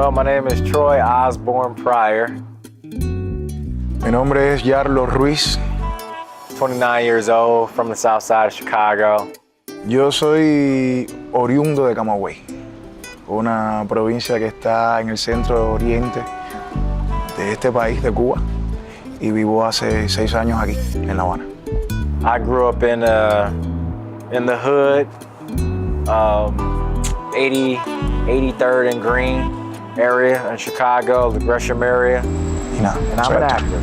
Well, my name is Troy Osborne Pryor. Mi nombre es Yarlo Ruiz. 29 years old, from the south side of Chicago. Yo soy oriundo de Camagüey, una provincia que está en el centro oriente de este país, de Cuba, y vivo hace 6 años aquí, en La Habana. I grew up in the hood, 83rd and Green area in Chicago, the Gresham area, Y nada, and I'm soy an actor. actor.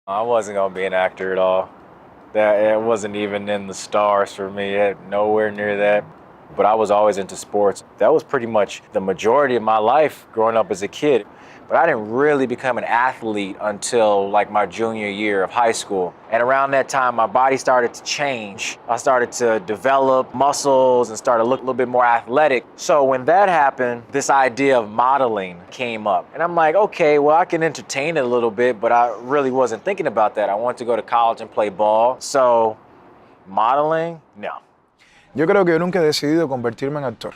I wasn't gonna be an actor at all. It wasn't even in the stars for me, nowhere near that. But I was always into sports. That was pretty much the majority of my life growing up as a kid. But I didn't really become an athlete until like my junior year of high school. And around that time, my body started to change. I started to develop muscles and started to look a little bit more athletic. So when that happened, this idea of modeling came up. And I'm like, okay, well, I can entertain it a little bit, but I really wasn't thinking about that. I wanted to go to college and play ball. So modeling, no. Yo creo que yo nunca he decidido convertirme en actor.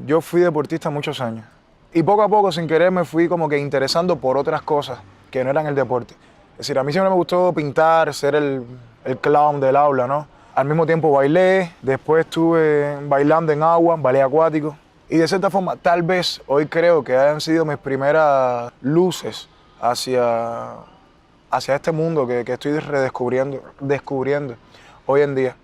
Yo fui deportista muchos años y poco a poco, sin querer, me fui como que interesando por otras cosas que no eran el deporte. Es decir, a mí siempre me gustó pintar, ser el clown del aula, ¿no? Al mismo tiempo bailé, después estuve bailando en agua, ballet acuático. Y de cierta forma, tal vez hoy creo que hayan sido mis primeras luces hacia este mundo que estoy descubriendo hoy en día.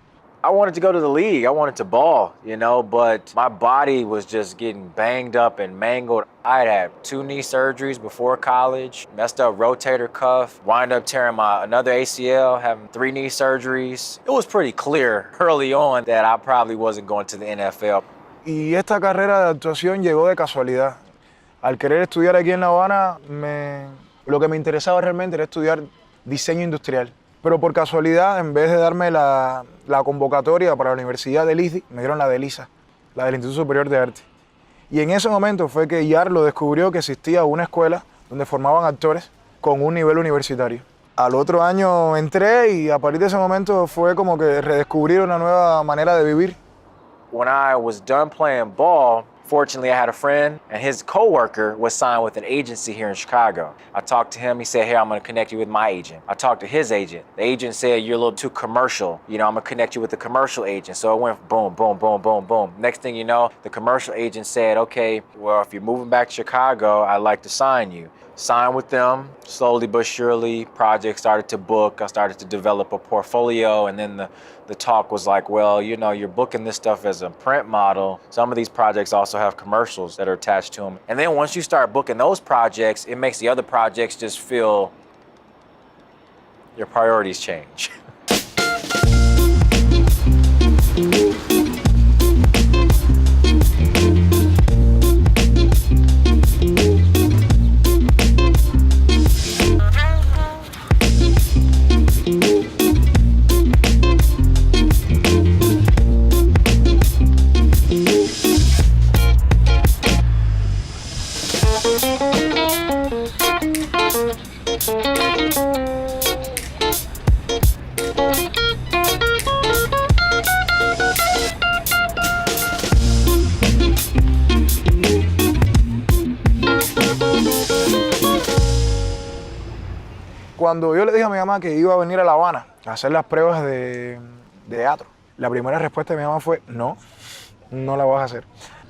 I wanted to go to the league. I wanted to ball, you know, but my body was just getting banged up and mangled. I had 2 knee surgeries before college, messed up rotator cuff, wound up tearing another ACL, having 3 knee surgeries. It was pretty clear early on that I probably wasn't going to the NFL. Y esta carrera de actuación llegó de casualidad. Al querer estudiar aquí en La Habana, lo que me interesaba realmente era estudiar diseño industrial. Pero por casualidad, en vez de darme la convocatoria para la Universidad del ISDI, me dieron la de LISA, la del Instituto Superior de Arte. Y en ese momento fue que Yarlo descubrió que existía una escuela donde formaban actores con un nivel universitario. Al otro año entré y a partir de ese momento fue como que redescubrir una nueva manera de vivir. When I was done playing ball, fortunately, I had a friend, and his coworker was signed with an agency here in Chicago. I talked to him. He said, hey, I'm going to connect you with my agent. I talked to his agent. The agent said, you're a little too commercial. You know, I'm going to connect you with the commercial agent. So it went boom, boom, boom, boom, boom. Next thing you know, the commercial agent said, okay, well, if you're moving back to Chicago, I'd like to sign you. Signed with them, slowly but surely, projects started to book. I started to develop a portfolio, and then the talk was like, well, you know, you're booking this stuff as a print model. Some of these projects also have commercials that are attached to them. And then once you start booking those projects, it makes the other projects just feel your priorities change. Cuando yo le dije a mi mamá que iba a venir a La Habana a hacer las pruebas de teatro, la primera respuesta de mi mamá fue, no la vas a hacer.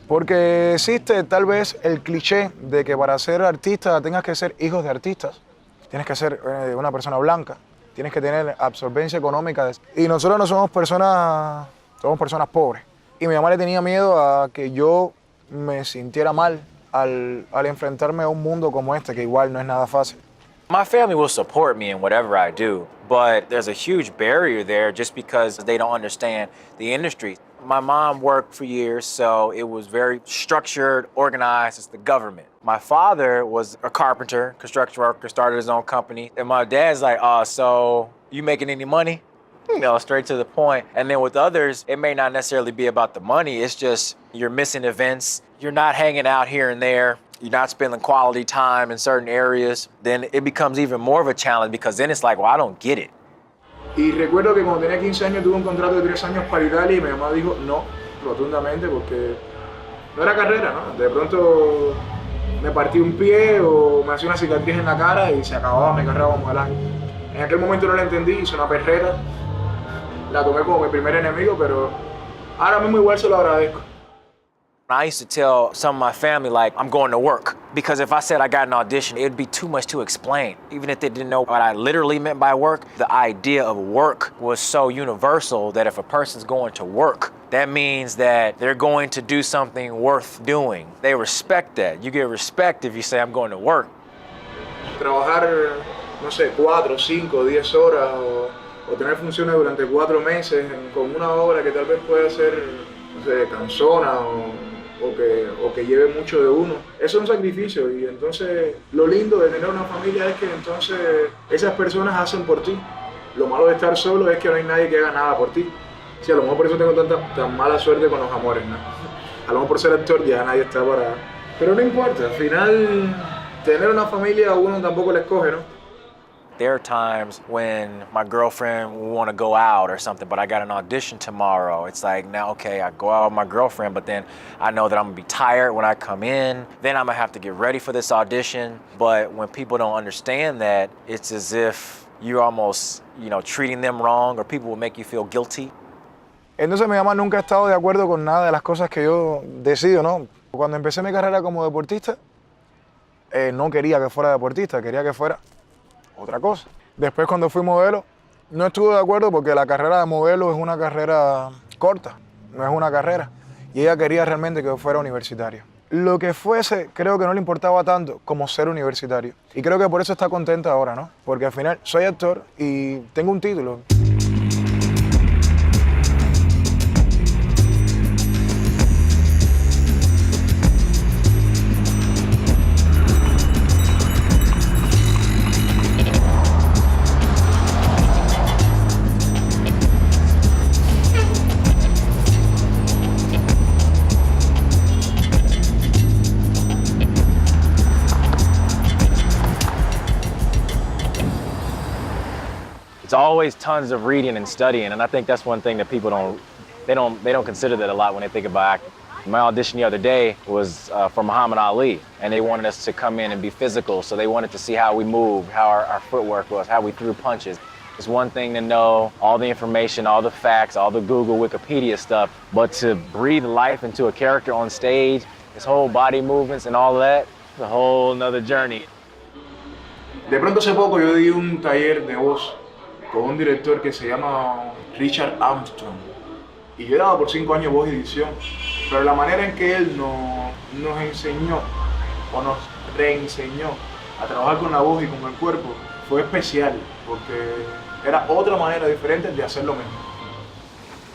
Porque existe tal vez el cliché de que para ser artista tengas que ser hijos de artistas, tienes que ser una persona blanca, tienes que tener absorbencia económica. Y nosotros no somos personas pobres. Y mi mamá le tenía miedo a que yo me sintiera mal al enfrentarme a un mundo como este, que igual no es nada fácil. My family will support me in whatever I do, but there's a huge barrier there just because they don't understand the industry. My mom worked for years, so it was very structured, organized. It's the government. My father was a carpenter, construction worker, started his own company. And my dad's like, so You making any money? You know, straight to the point. And then with others, it may not necessarily be about the money. It's just you're missing events. You're not hanging out here and there. You're not spending quality time in certain areas. Then it becomes even more of a challenge because then it's like, well, I don't get it. Y recuerdo que cuando tenía 15 años tuve un contrato de 3 años para Italia y mi mamá dijo no, rotundamente, porque no era carrera, ¿no? De pronto me partí un pie o me hacía una cicatriz en la cara y se acababa mi carrera como modelaje. En aquel momento no la entendí, hice una perreta, la tomé como mi primer enemigo, pero ahora mismo igual se lo agradezco. I used to tell some of my family, like, I'm going to work. Because if I said I got an audition, it'd be too much to explain. Even if they didn't know what I literally meant by work, the idea of work was so universal that if a person's going to work, that means that they're going to do something worth doing. They respect that. You get respect if you say, I'm going to work. Trabajar, no sé, 4, 5, 10 horas o tener funciones durante 4 meses con una obra que tal vez pueda ser, no sé, cansona o que lleve mucho de uno. Eso es un sacrificio y entonces lo lindo de tener una familia es que entonces esas personas hacen por ti. Lo malo de estar solo es que no hay nadie que haga nada por ti. Sí, a lo mejor por eso tengo tan mala suerte con los amores, ¿no? A lo mejor por ser actor ya nadie está para... Pero no importa, al final tener una familia uno tampoco la escoge, ¿no? There are times when my girlfriend will want to go out or something, but I got an audition tomorrow. It's like, now, okay, I go out with my girlfriend, but then I know that I'm gonna be tired when I come in. Then I'm gonna have to get ready for this audition. But when people don't understand that, it's as if you're almost, you know, treating them wrong, or people will make you feel guilty. Entonces mi mamá nunca ha estado de acuerdo con nada de las cosas que yo decido, ¿no? Cuando empecé mi carrera como deportista, no quería que fuera deportista, quería que fuera otra cosa. Después cuando fui modelo, no estuve de acuerdo porque la carrera de modelo es una carrera corta, no es una carrera. Y ella quería realmente que yo fuera universitario. Lo que fuese, creo que no le importaba tanto como ser universitario. Y creo que por eso está contenta ahora, ¿no? Porque al final soy actor y tengo un título. It's always tons of reading and studying, and I think that's one thing that people don't consider that a lot when they think about acting. My audition the other day was for Muhammad Ali, and they wanted us to come in and be physical, so they wanted to see how we moved, how our footwork was, how we threw punches. It's one thing to know all the information, all the facts, all the Google, Wikipedia stuff, but to breathe life into a character on stage, his whole body movements and all of that, it's a whole nother journey. De pronto hace poco yo di un taller de voz con un director que se llama Richard Armstrong. Y yo he dado por 5 años voz y edición, pero la manera en que él nos enseñó o nos reenseñó a trabajar con la voz y con el cuerpo fue especial, porque era otra manera diferente de hacerlo mejor.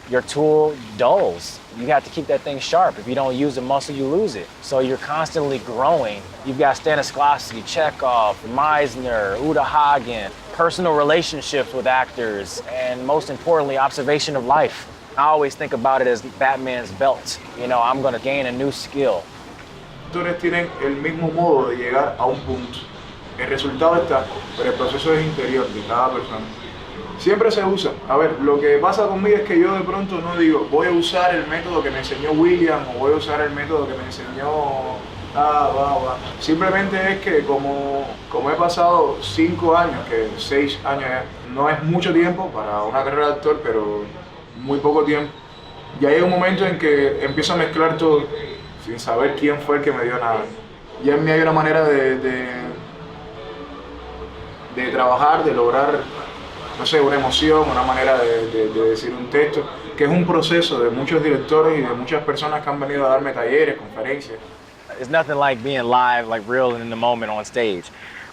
Your tool dulls. You have to keep that thing sharp. If you don't use the muscle, you lose it. So you're constantly growing. You've got Stanislavski, Chekhov, Meisner, Uta Hagen, personal relationships with actors, and most importantly, observation of life. I always think about it as Batman's belt. You know, I'm gonna gain a new skill. Actores tienen el mismo modo de llegar a un punto. El resultado está, pero el proceso es interior de cada persona. Siempre se usa. A ver, lo que pasa conmigo es que yo de pronto no digo, voy a usar el método que me enseñó William o voy a usar el método que me enseñó... Simplemente es que como he pasado 5 años, que 6 años ya, no es mucho tiempo para una carrera de actor, pero muy poco tiempo. Ya llega un momento en que empiezo a mezclar todo sin saber quién fue el que me dio nada. Ya en mí hay una manera de trabajar, de lograr, no sé, una emoción, una manera de decir un texto, que es un proceso de muchos directores y de muchas personas que han venido a darme talleres, conferencias. It's nothing like being live, like real and in the moment on stage.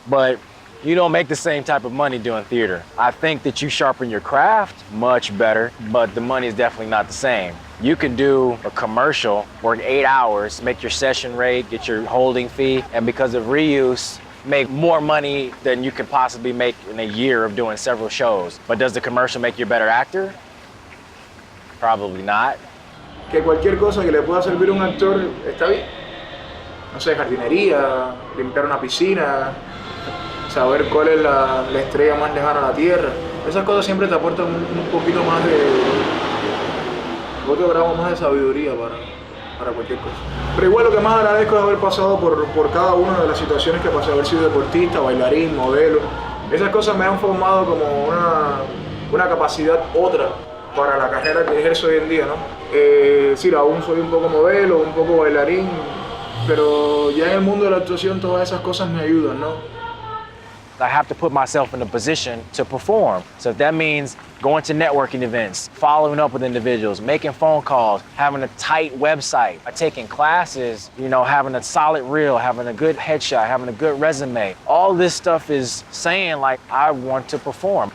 But you don't make the same type of money doing theater. I think that you sharpen your craft much better, but the money is definitely not the same. You can do a commercial, work 8 hours, make your session rate, get your holding fee, and because of reuse, make more money than you could possibly make in a year of doing several shows. But does the commercial make you a better actor? Probably not. Que cualquier cosa que le pueda servir a un actor está bien. No sé, jardinería, limpiar una piscina, saber cuál es la estrella más lejana a la Tierra. Esas cosas siempre te aportan un poquito más otro grado más de sabiduría para cualquier cosa. Pero igual lo que más agradezco es haber pasado por cada una de las situaciones que pasé, haber sido deportista, bailarín, modelo. Esas cosas me han formado como una capacidad otra para la carrera que ejerzo hoy en día, ¿no? Sí, aún soy un poco modelo, un poco bailarín, pero ya en el mundo de la actuación todas esas cosas me ayudan, ¿no? I have to put myself in a position to perform. So if that means going to networking events, following up with individuals, making phone calls, having a tight website, taking classes, you know, having a solid reel, having a good headshot, having a good resume. All this stuff is saying like, I want to perform.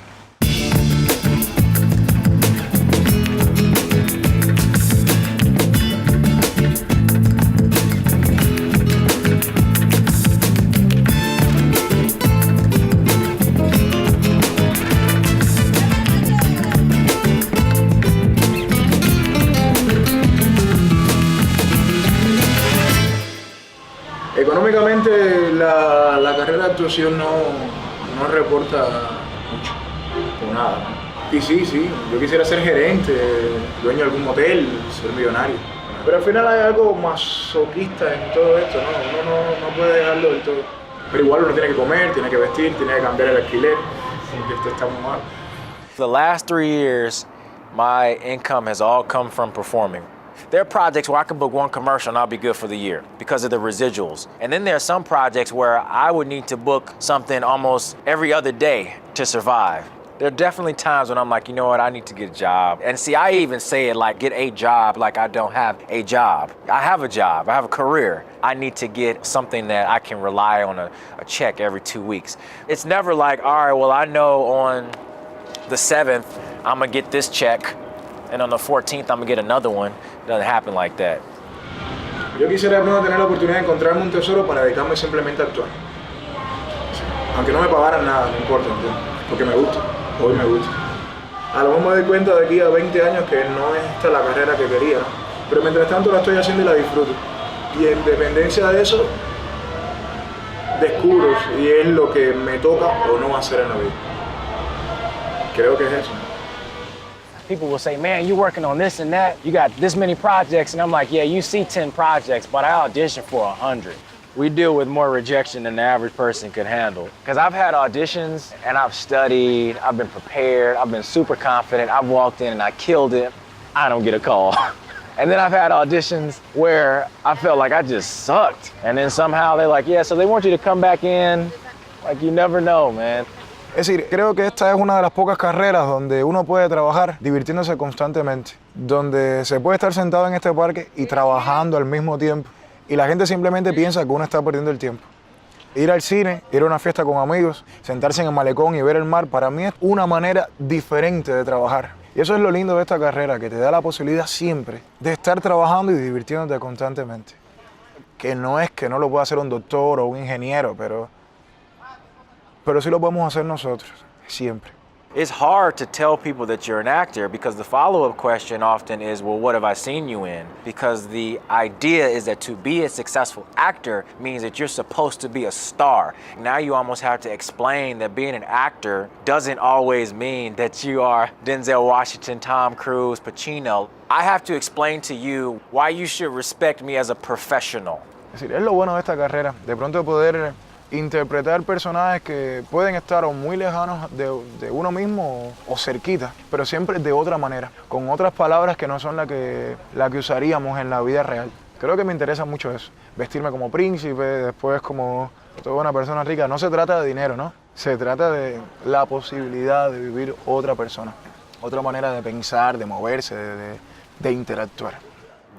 Económicamente la carrera de actuación no reporta mucho, o nada, ¿no? Y sí, yo quisiera ser gerente, dueño de algún motel, ser millonario. Pero al final hay algo masoquista en todo esto, ¿no? Uno no puede dejarlo del todo. Pero igual uno tiene que comer, tiene que vestir, tiene que cambiar el alquiler, porque esto está muy mal. For the last 3 years, my income has all come from performing. There are projects where I can book one commercial and I'll be good for the year because of the residuals. And then there are some projects where I would need to book something almost every other day to survive. There are definitely times when I'm like, you know what, I need to get a job. And see, I even say it like, get a job, like I don't have a job. I have a job, I have a career. I need to get something that I can rely on a check every 2 weeks. It's never like, all right, well, I know on the 7th, I'm gonna get this check. And on the 14th, I'm gonna get another one. It doesn't happen like that. Yo quisiera de pronto tener la oportunidad de encontrarme un tesoro para dedicarme simplemente a actuar. Aunque no me pagaran nada, no importa, ¿entiendes? Porque me gusta, hoy me gusta. A lo mejor me doy cuenta de aquí a 20 años que no es esta la carrera que quería, ¿no? Pero mientras tanto la estoy haciendo y la disfruto. Y en dependencia de eso, descubro si es lo que me toca o no hacer en la vida. Creo que es eso. People will say, man, you're working on this and that. You got this many projects. And I'm like, yeah, you see 10 projects, but I auditioned for 100. We deal with more rejection than the average person could handle. Because I've had auditions and I've studied, I've been prepared, I've been super confident. I've walked in and I killed it. I don't get a call. And then I've had auditions where I felt like I just sucked. And then somehow they're like, yeah, so they want you to come back in. Like, you never know, man. Es decir, creo que esta es una de las pocas carreras donde uno puede trabajar divirtiéndose constantemente, donde se puede estar sentado en este parque y trabajando al mismo tiempo y la gente simplemente piensa que uno está perdiendo el tiempo. Ir al cine, ir a una fiesta con amigos, sentarse en el malecón y ver el mar, para mí es una manera diferente de trabajar. Y eso es lo lindo de esta carrera, que te da la posibilidad siempre de estar trabajando y divirtiéndote constantemente. Que no es que no lo pueda hacer un doctor o un ingeniero, pero sí lo podemos hacer nosotros, siempre. It's hard to tell people that you're an actor because the follow-up question often is, well, what have I seen you in? Because the idea is that to be a successful actor means that you're supposed to be a star. Now you almost have to explain that being an actor doesn't always mean that you are Denzel Washington, Tom Cruise, Pacino. I have to explain to you why you should respect me as a professional. Es decir, es lo bueno de esta carrera, de pronto poder interpretar personajes que pueden estar o muy lejanos de uno mismo o cerquita, pero siempre de otra manera, con otras palabras que no son la que usaríamos en la vida real. Creo que me interesa mucho eso, vestirme como príncipe, después como toda una persona rica. No se trata de dinero, ¿no? Se trata de la posibilidad de vivir otra persona, otra manera de pensar, de moverse, de interactuar.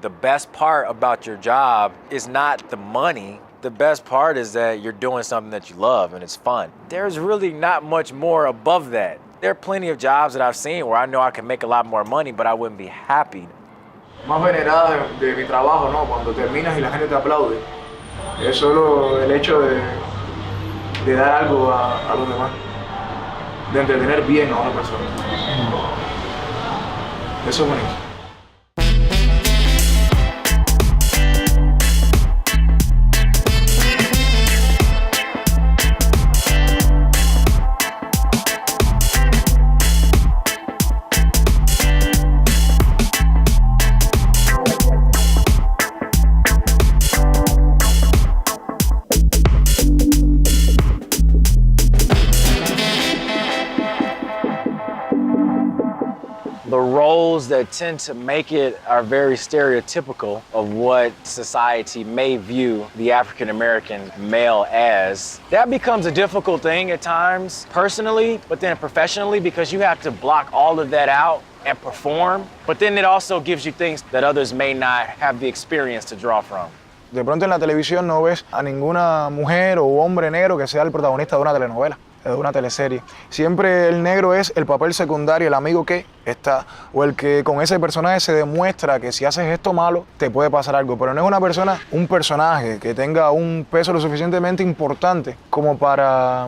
The best part about your job is not the money. The best part is that you're doing something that you love and it's fun. There's really not much more above that. There are plenty of jobs that I've seen where I know I can make a lot more money, but I wouldn't be happy. Más venerada de mi trabajo, ¿no? Cuando terminas y la gente te aplaude. Es solo el hecho de dar algo a los demás, de entretener bien a una persona. Eso es bonito. The roles that tend to make it are very stereotypical of what society may view the African American male as. That becomes a difficult thing at times, personally, but then professionally, because you have to block all of that out and perform. But then it also gives you things that others may not have the experience to draw from. De pronto en la televisión no ves a ninguna mujer o hombre negro que sea el protagonista de una telenovela, de una teleserie. Siempre el negro es el papel secundario, el amigo que está, o el que con ese personaje se demuestra que si haces esto malo te puede pasar algo, pero no es una persona, un personaje que tenga un peso lo suficientemente importante como para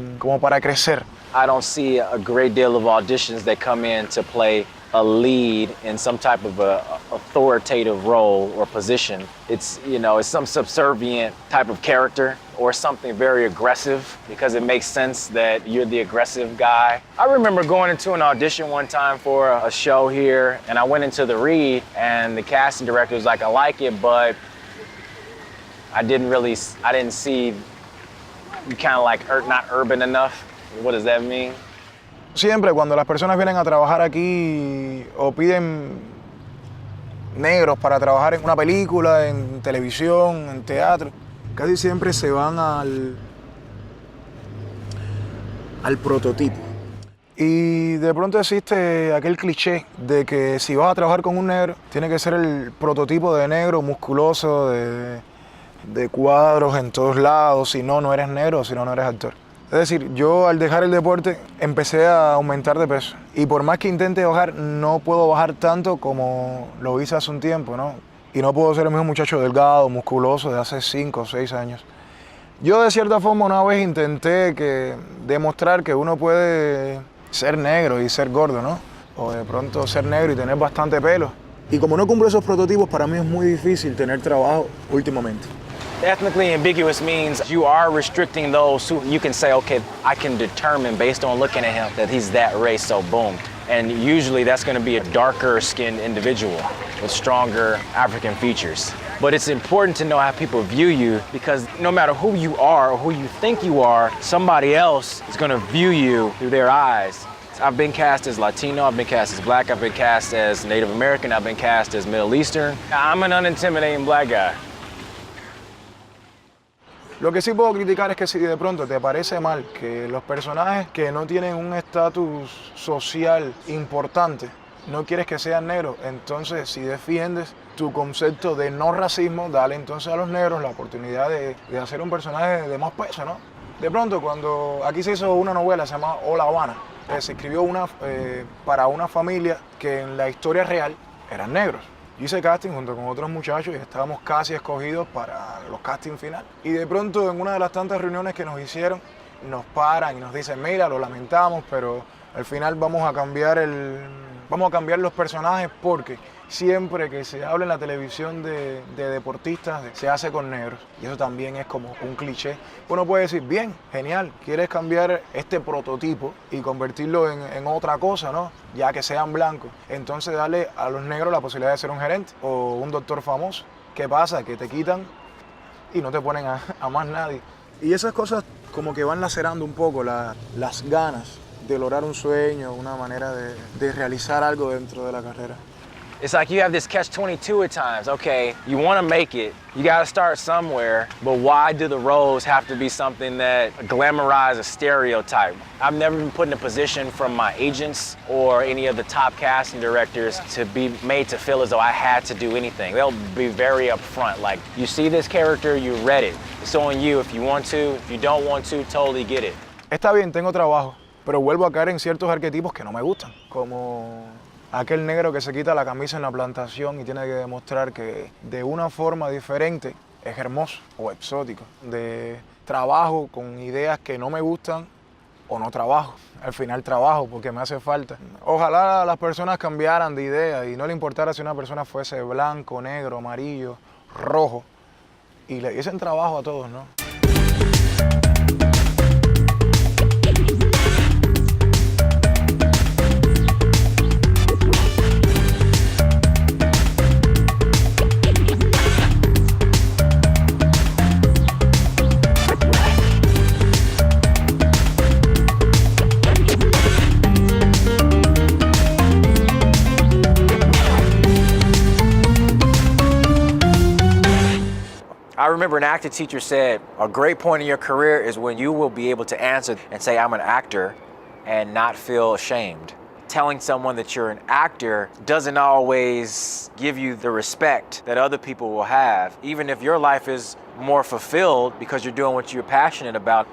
crecer. I don't see a great deal of auditions that come in to play a lead in some type of a authoritative role or position. It's, you know, it's some subservient type of character or something very aggressive because it makes sense that you're the aggressive guy. I remember going into an audition one time for a show here, and I went into the read, and the casting director was like, I like it, but I didn't see you kind of like not urban enough. What does that mean? Siempre cuando las personas vienen a trabajar aquí o piden negros para trabajar en una película, en televisión, en teatro, casi siempre se van al prototipo. Y de pronto existe aquel cliché de que si vas a trabajar con un negro, tiene que ser el prototipo de negro musculoso, de cuadros en todos lados, si no, no eres negro, si no, no eres actor. Es decir, yo al dejar el deporte empecé a aumentar de peso y por más que intente bajar, no puedo bajar tanto como lo hice hace un tiempo, ¿no? Y no puedo ser el mismo muchacho delgado, musculoso de hace 5 o 6 años. Yo de cierta forma una vez intenté demostrar que uno puede ser negro y ser gordo, ¿no? O de pronto ser negro y tener bastante pelo. Y como no cumplo esos prototipos, para mí es muy difícil tener trabajo últimamente. Ethnically ambiguous means you are restricting those who you can say, okay, I can determine based on looking at him that he's that race, so boom. And usually that's going to be a darker skinned individual with stronger African features. But it's important to know how people view you because no matter who you are or who you think you are, somebody else is going to view you through their eyes. I've been cast as Latino, I've been cast as Black, I've been cast as Native American, I've been cast as Middle Eastern. I'm an unintimidating Black guy. Lo que sí puedo criticar es que si de pronto te parece mal que los personajes que no tienen un estatus social importante no quieres que sean negros, entonces si defiendes tu concepto de no racismo, dale entonces a los negros la oportunidad de hacer un personaje de más peso, ¿no? De pronto cuando aquí se hizo una novela, se llama Hola Habana, se escribió para una familia que en la historia real eran negros. Yo hice casting junto con otros muchachos y estábamos casi escogidos para los castings finales. Y de pronto en una de las tantas reuniones que nos hicieron, nos paran y nos dicen, mira, lo lamentamos, pero al final vamos a cambiar los personajes porque siempre que se habla en la televisión de deportistas se hace con negros. Y eso también es como un cliché. Uno puede decir, bien, genial, quieres cambiar este prototipo y convertirlo en otra cosa, ¿no? Ya que sean blancos. Entonces dale a los negros la posibilidad de ser un gerente o un doctor famoso. ¿Qué pasa? Que te quitan y no te ponen a más nadie. Y esas cosas como que van lacerando un poco las ganas de lograr un sueño, una manera de realizar algo dentro de la carrera. It's like you have this catch-22 at times. Okay, you want to make it, you got to start somewhere, but why do the roles have to be something that glamorize a stereotype? I've never been put in a position from my agents or any of the top casting directors to be made to feel as though I had to do anything. They'll be very upfront, like, you see this character, you read it. It's on you if you want to, if you don't want to, totally get it. Está bien, tengo trabajo, pero vuelvo a caer en ciertos arquetipos que no me gustan, como aquel negro que se quita la camisa en la plantación y tiene que demostrar que de una forma diferente es hermoso o exótico. De trabajo con ideas que no me gustan o no trabajo. Al final trabajo porque me hace falta. Ojalá las personas cambiaran de idea y no le importara si una persona fuese blanco, negro, amarillo, rojo y le diesen trabajo a todos, ¿no? I remember an acting teacher said, a great point in your career is when you will be able to answer and say, I'm an actor, and not feel ashamed. Telling someone that you're an actor doesn't always give you the respect that other people will have, even if your life is more fulfilled because you're doing what you're passionate about.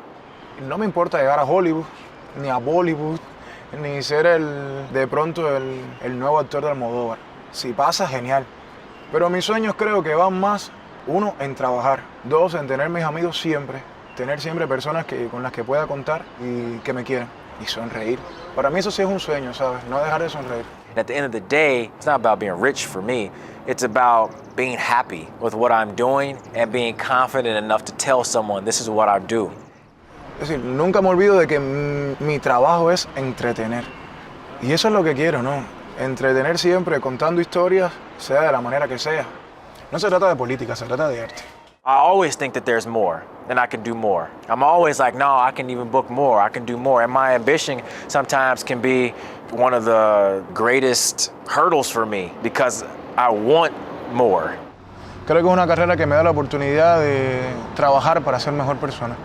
No me importa llegar a Hollywood, ni a Bollywood, ni ser de pronto el nuevo actor de Almodóvar. Si pasa, genial. Pero mis sueños creo que van más, uno, en trabajar. Dos, en tener mis amigos siempre. Tener siempre personas con las que pueda contar y que me quieran. Y sonreír. Para mí eso sí es un sueño, ¿sabes? No dejar de sonreír. At the end of the day, it's not about being rich for me. It's about being happy with what I'm doing and being confident enough to tell someone this is what I do. Es decir, nunca me olvido de que mi trabajo es entretener. Y eso es lo que quiero, ¿no? Entretener siempre contando historias, sea de la manera que sea. No se trata de política, se trata de arte. I always think that there's more and I can do more. I'm always like, no, I can even book more, I can do more. And my ambition sometimes can be one of the greatest hurdles for me because I want more. Creo que es una carrera que me da la oportunidad de trabajar para ser mejor persona.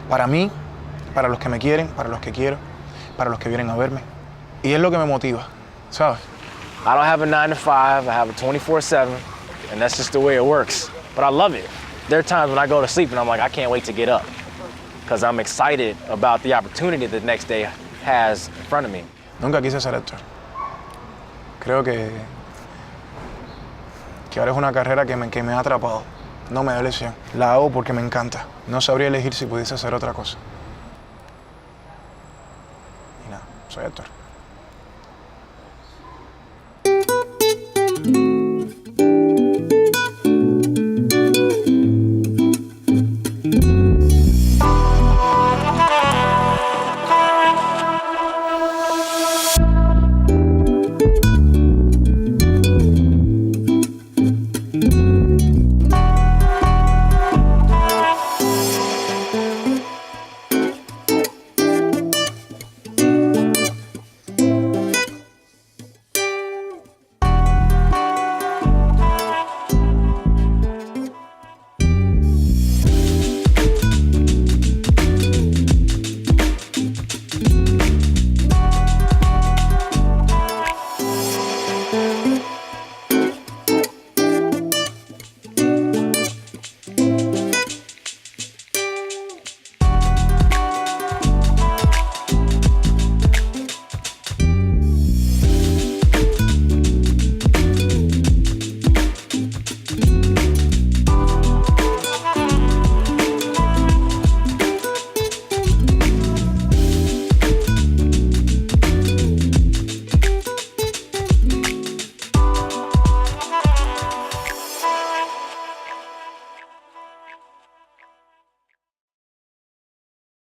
Para mí, para los que me quieren, para los que quiero, para los que vienen a verme. Y es lo que me motiva, ¿sabes? I don't have a 9 to 5, I have a 24/7, and that's just the way it works. But I love it. There are times when I go to sleep and I'm like, I can't wait to get up because I'm excited about the opportunity that the next day has in front of me. Nunca quise ser actor. Creo que ahora es una carrera que me ha atrapado. No me da lesión. La hago porque me encanta. No sabría elegir si pudiese hacer otra cosa. Y nada, soy actor.